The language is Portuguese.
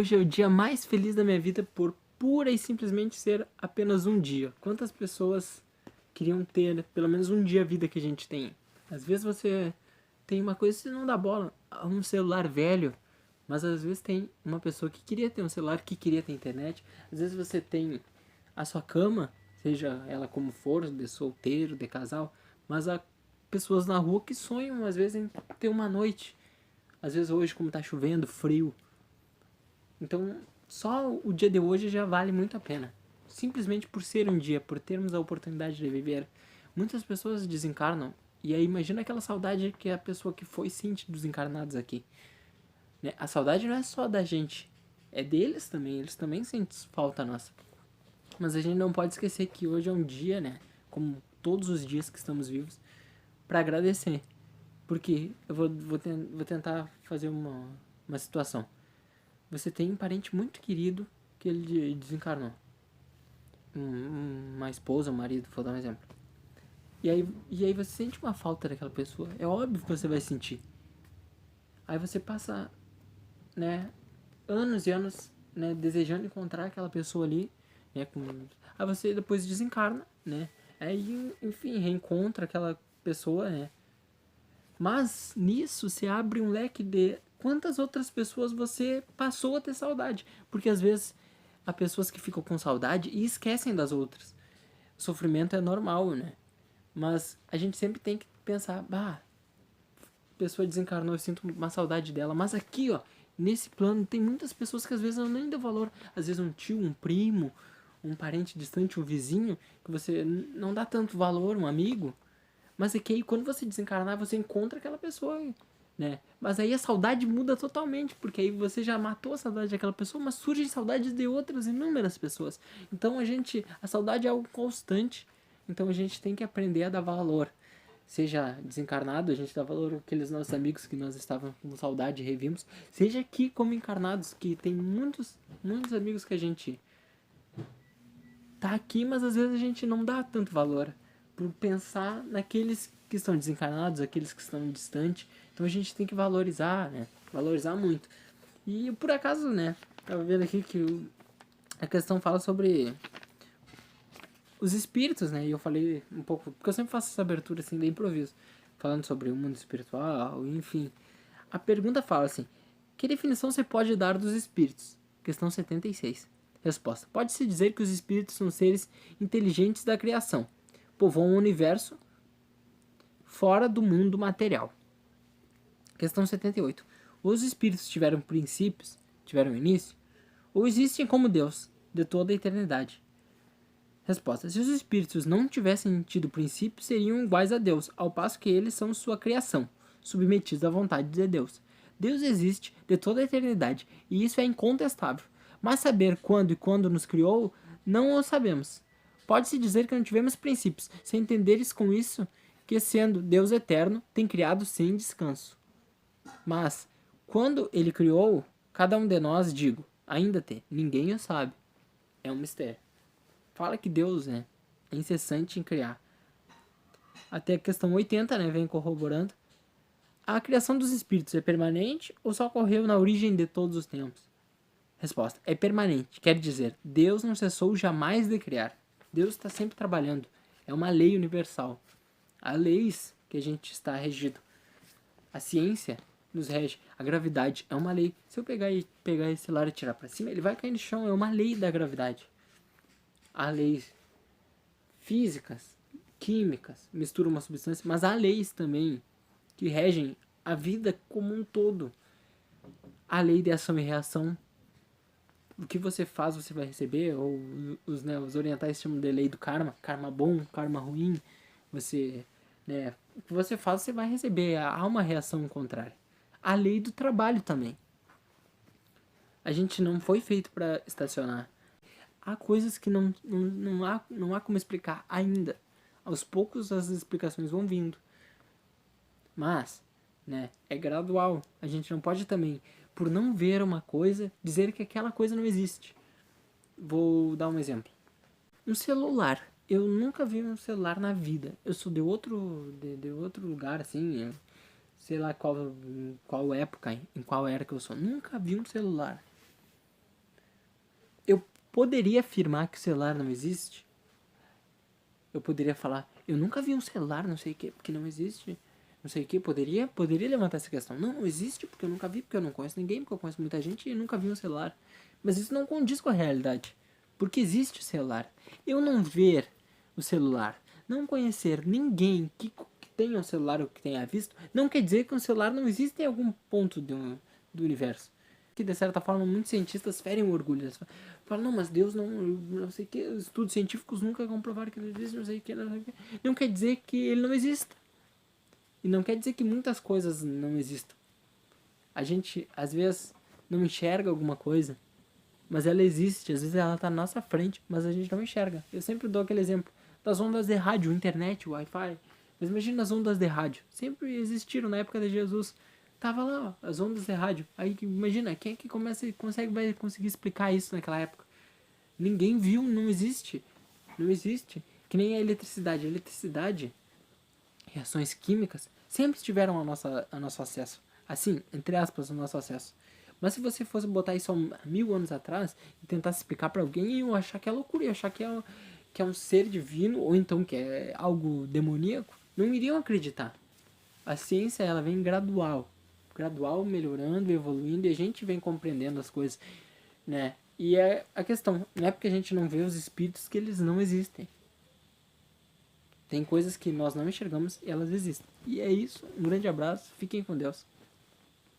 Hoje é o dia mais feliz da minha vida por pura e simplesmente ser apenas um dia. Quantas pessoas queriam ter pelo menos um dia a vida que a gente tem? Às vezes você tem uma coisa que você não dá bola, um celular velho, mas às vezes tem uma pessoa que queria ter um celular, que queria ter internet. Às vezes você tem a sua cama, seja ela como for, de solteiro, de casal, mas há pessoas na rua que sonham às vezes em ter uma noite. Às vezes hoje, como tá chovendo, frio, então, só o dia de hoje já vale muito a pena. Simplesmente por ser um dia, por termos a oportunidade de viver. Muitas pessoas desencarnam. E aí imagina aquela saudade que a pessoa que foi sente dos encarnados aqui. Né? A saudade não é só da gente. É deles também. Eles também sentem falta nossa. Mas a gente não pode esquecer que hoje é um dia, né? Como todos os dias que estamos vivos. Para agradecer. Porque eu vou tentar fazer uma situação. Você tem um parente muito querido que ele desencarnou. Uma esposa, um marido, vou dar um exemplo. E aí você sente uma falta daquela pessoa. É óbvio que você vai sentir. Aí você passa, né, anos e anos, né, desejando encontrar aquela pessoa ali, né, aí você depois desencarna, né? Aí, enfim, reencontra aquela pessoa, né? Mas nisso se abre um leque de quantas outras pessoas você passou a ter saudade. Porque às vezes há pessoas que ficam com saudade e esquecem das outras. O sofrimento é normal, né? Mas a gente sempre tem que pensar, a pessoa desencarnou, eu sinto uma saudade dela. Mas aqui, ó, nesse plano, tem muitas pessoas que às vezes eu nem dou valor. Às vezes um tio, um primo, um parente distante, um vizinho, que você não dá tanto valor, um amigo. Mas é que aí quando você desencarnar, você encontra aquela pessoa, né? Mas aí a saudade muda totalmente, porque aí você já matou a saudade daquela pessoa, mas surgem saudades de outras inúmeras pessoas. Então a saudade é algo constante, então a gente tem que aprender a dar valor. Seja desencarnado, a gente dá valor àqueles nossos amigos que nós estávamos com saudade e revimos. Seja aqui como encarnados, que tem muitos amigos que a gente tá aqui, mas às vezes a gente não dá tanto valor por pensar naqueles que estão desencarnados, aqueles que estão distantes. Então a gente tem que valorizar, né? Valorizar muito. E por acaso, né? Tava vendo aqui que a questão fala sobre os espíritos, né? E eu falei um pouco, porque eu sempre faço essa abertura assim de improviso, falando sobre o mundo espiritual, enfim. A pergunta fala assim: que definição você pode dar dos espíritos? Questão 76. Resposta: pode-se dizer que os espíritos são seres inteligentes da criação, povoam o universo fora do mundo material. Questão 78. Os espíritos tiveram princípios, tiveram início, ou existem como Deus, de toda a eternidade? Resposta: se os espíritos não tivessem tido princípios, seriam iguais a Deus, ao passo que eles são sua criação, submetidos à vontade de Deus. Deus existe de toda a eternidade, e isso é incontestável. Mas saber quando nos criou, não o sabemos. Pode-se dizer que não tivemos princípios, sem entenderes com isso que, sendo Deus eterno, tem criado sem descanso. Mas, quando ele criou, cada um de nós, digo, ainda tem, ninguém o sabe. É um mistério. Fala que Deus, né, é incessante em criar. Até a questão 80, né, vem corroborando. A criação dos espíritos é permanente ou só ocorreu na origem de todos os tempos? Resposta: é permanente. Quer dizer, Deus não cessou jamais de criar. Deus está sempre trabalhando. É uma lei universal. Há leis que a gente está regido. A ciência nos rege. A gravidade é uma lei. Se eu pegar esse celular e tirar para cima, ele vai cair no chão. É uma lei da gravidade. Há leis físicas, químicas, mistura uma substância, mas há leis também que regem a vida como um todo. A lei de ação e reação. O que você faz, você vai receber, ou os orientais chamam de lei do karma, karma bom, karma ruim. Você, né, o que você faz, você vai receber. Há uma reação contrária. A lei do trabalho também. A gente não foi feito para estacionar. Há coisas que não há como explicar ainda. Aos poucos as explicações vão vindo. Mas, né, é gradual. A gente não pode também, por não ver uma coisa, dizer que aquela coisa não existe. Vou dar um exemplo. Um celular. Eu nunca vi um celular na vida. Eu sou de outro lugar, assim, sei lá qual época, em qual era que eu sou. Nunca vi um celular. poderia afirmar que o celular não existe. Eu poderia falar, eu nunca vi um celular, não sei o que, porque não existe. Não sei o que, poderia levantar essa questão. Não existe porque eu nunca vi, porque eu não conheço ninguém, porque eu conheço muita gente e nunca vi um celular. Mas isso não condiz com a realidade. Porque existe o celular. Eu não ver o celular, não conhecer ninguém que tenha um celular ou que tenha visto, não quer dizer que um celular não existe em algum ponto do universo. Que de certa forma muitos cientistas ferem o orgulho. Eles falam, não, mas Deus não sei o que, estudos científicos nunca comprovaram que ele existe, não sei o que, não sei o que. Não quer dizer que ele não exista. E não quer dizer que muitas coisas não existam. A gente, às vezes, não enxerga alguma coisa, mas ela existe. Às vezes ela está na nossa frente, mas a gente não enxerga. Eu sempre dou aquele exemplo das ondas de rádio, internet, Wi-Fi. Mas imagina as ondas de rádio. Sempre existiram na época de Jesus. Tava lá, ó, as ondas de rádio. Aí imagina, quem é que vai conseguir explicar isso naquela época? Ninguém viu, não existe. Não existe. Que nem a eletricidade. A eletricidade, reações químicas, sempre estiveram ao nosso acesso. Assim, entre aspas, ao nosso acesso. Mas se você fosse botar isso há 1000 anos atrás e tentar explicar para alguém, eu achar que é loucura, eu achar que é um ser divino, ou então que é algo demoníaco, não iriam acreditar. A ciência, ela vem gradual, melhorando, evoluindo, e a gente vem compreendendo as coisas, né? E é a questão, não é porque a gente não vê os espíritos que eles não existem. Tem coisas que nós não enxergamos e elas existem. E é isso. Um grande abraço. Fiquem com Deus.